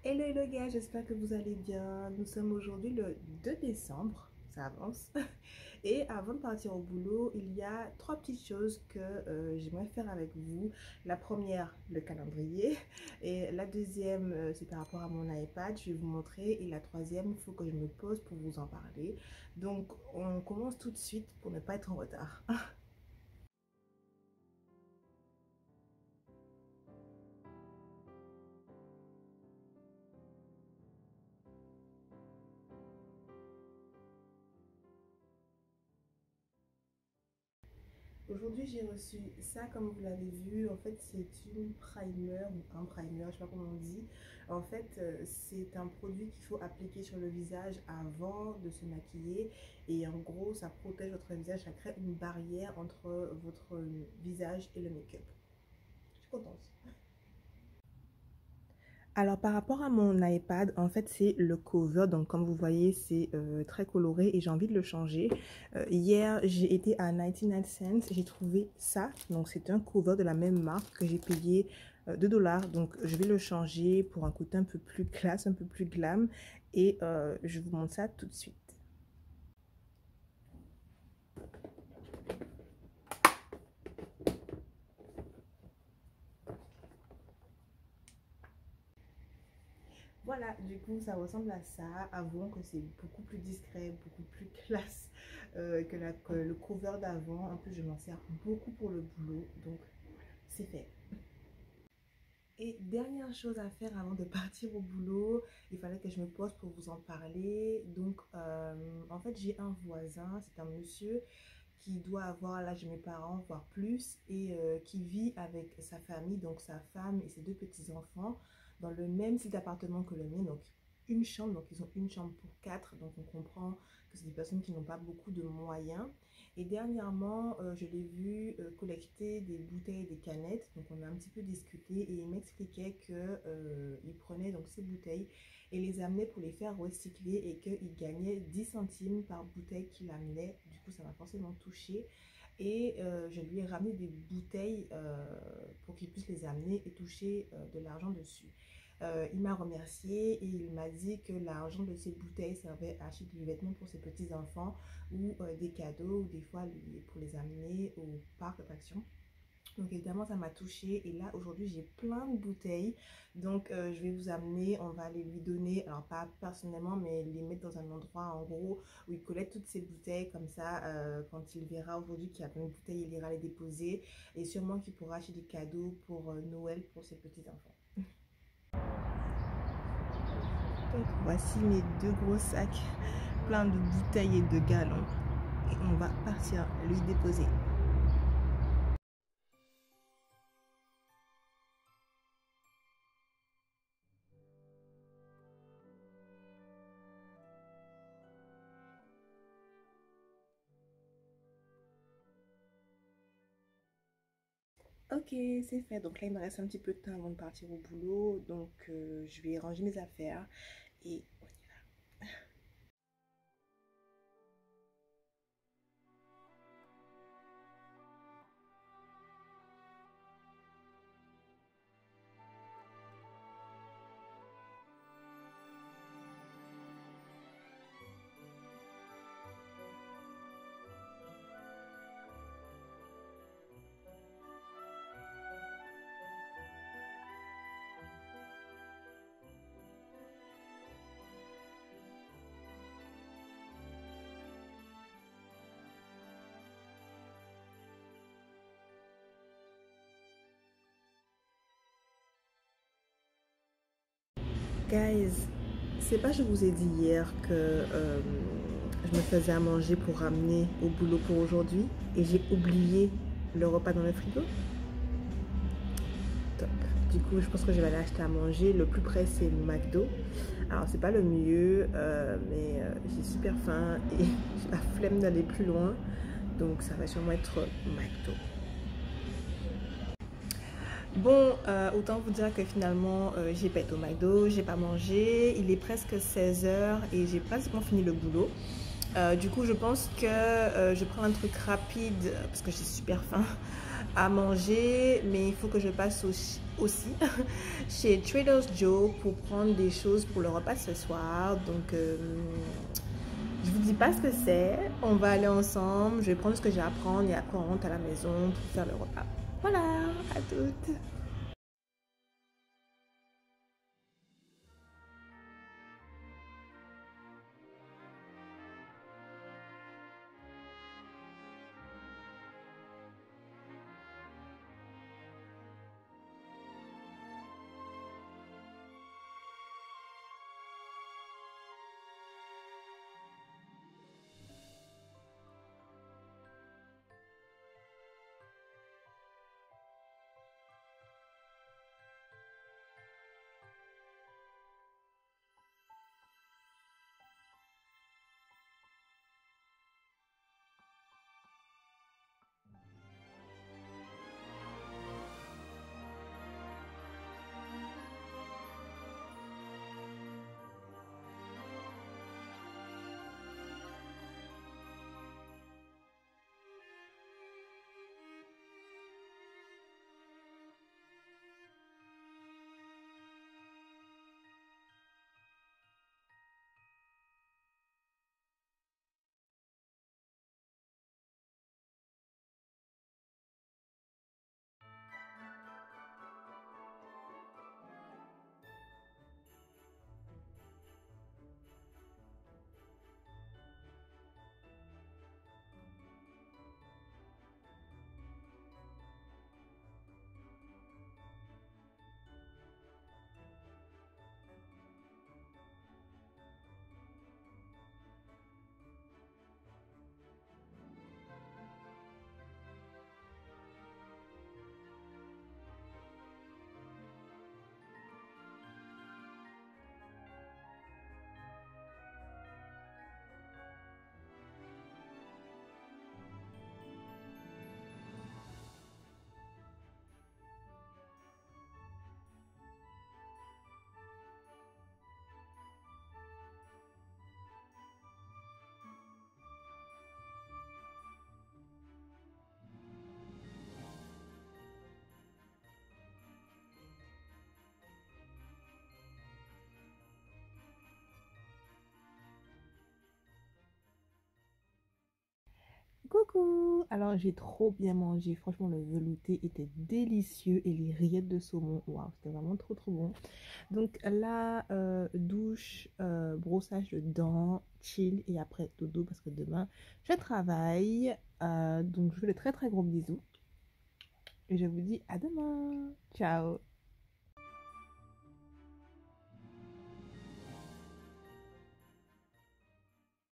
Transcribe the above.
Hello hello gars, j'espère que vous allez bien. Nous sommes aujourd'hui le 2 décembre, ça avance. Et avant de partir au boulot, il y a trois petites choses que j'aimerais faire avec vous. La première, le calendrier. Et la deuxième, c'est par rapport à mon iPad, je vais vous montrer. Et la troisième, il faut que je me pose pour vous en parler. Donc on commence tout de suite pour ne pas être en retard. Aujourd'hui, j'ai reçu ça, comme vous l'avez vu. En fait, c'est une primer ou un primer, je sais pas comment on dit. En fait, c'est un produit qu'il faut appliquer sur le visage avant de se maquiller. Et en gros, ça protège votre visage, ça crée une barrière entre votre visage et le make-up. Je suis contente. Alors par rapport à mon iPad, en fait c'est le cover, donc comme vous voyez c'est très coloré et j'ai envie de le changer. Hier j'ai été à 99 cents, j'ai trouvé ça, donc c'est un cover de la même marque que j'ai payé 2 $, donc je vais le changer pour un côté un peu plus classe, un peu plus glam et je vous montre ça tout de suite. Voilà, du coup, ça ressemble à ça. Avouons que c'est beaucoup plus discret, beaucoup plus classe que le cover d'avant. En plus, je m'en sers beaucoup pour le boulot, donc c'est fait. Et dernière chose à faire avant de partir au boulot, il fallait que je me pose pour vous en parler. Donc, en fait, j'ai un voisin, c'est un monsieur qui doit avoir l'âge de mes parents, voire plus, et qui vit avec sa famille, donc sa femme et ses deux petits-enfants, dans le même site d'appartement que le mien, donc une chambre, donc ils ont une chambre pour quatre, donc on comprend que c'est des personnes qui n'ont pas beaucoup de moyens. Et dernièrement, je l'ai vu collecter des bouteilles et des canettes, donc on a un petit peu discuté et il m'expliquait qu'il prenait donc ces bouteilles et les amenait pour les faire recycler et qu'il gagnait 10 centimes par bouteille qu'il amenait. Du coup, ça m'a forcément touchée. Et je lui ai ramené des bouteilles pour qu'il puisse les amener et toucher de l'argent dessus. Il m'a remercié et il m'a dit que l'argent de ces bouteilles servait à acheter des vêtements pour ses petits-enfants ou des cadeaux, ou des fois pour les amener au parc d'attractions. Donc évidemment ça m'a touchée et là aujourd'hui j'ai plein de bouteilles, donc je vais vous amener, on va les lui donner, alors pas personnellement mais les mettre dans un endroit en gros où il collecte toutes ces bouteilles, comme ça quand il verra aujourd'hui qu'il y a plein de bouteilles il ira les déposer et sûrement qu'il pourra acheter des cadeaux pour Noël pour ses petits enfants. Donc voici mes deux gros sacs pleins de bouteilles et de galons et on va partir lui déposer. Ok, c'est fait. Donc là, il me reste un petit peu de temps avant de partir au boulot. Donc, je vais ranger mes affaires et on y va. Guys, c'est pas je vous ai dit hier que je me faisais à manger pour ramener au boulot pour aujourd'hui et j'ai oublié le repas dans le frigo. Top. Du coup, je pense que je vais aller acheter à manger. Le plus près, c'est le McDo. Alors, c'est pas le mieux, mais j'ai super faim et j'ai la flemme d'aller plus loin. Donc, ça va sûrement être McDo. Bon, autant vous dire que finalement, j'ai pas été au McDo, j'ai pas mangé. Il est presque 16 h et j'ai pratiquement fini le boulot. Du coup, je pense que je prends un truc rapide parce que j'ai super faim à manger, mais il faut que je passe aussi chez Trader Joe pour prendre des choses pour le repas ce soir. Donc, je vous dis pas ce que c'est. On va aller ensemble. Je vais prendre ce que j'ai à prendre et après on rentre à la maison pour faire le repas. Voilà, à toutes. Coucou! Alors j'ai trop bien mangé, franchement le velouté était délicieux et les rillettes de saumon, waouh, c'était vraiment trop bon. Donc là, douche, brossage de dents, chill et après dodo parce que demain je travaille. Donc je vous fais de très gros bisous et je vous dis à demain. Ciao!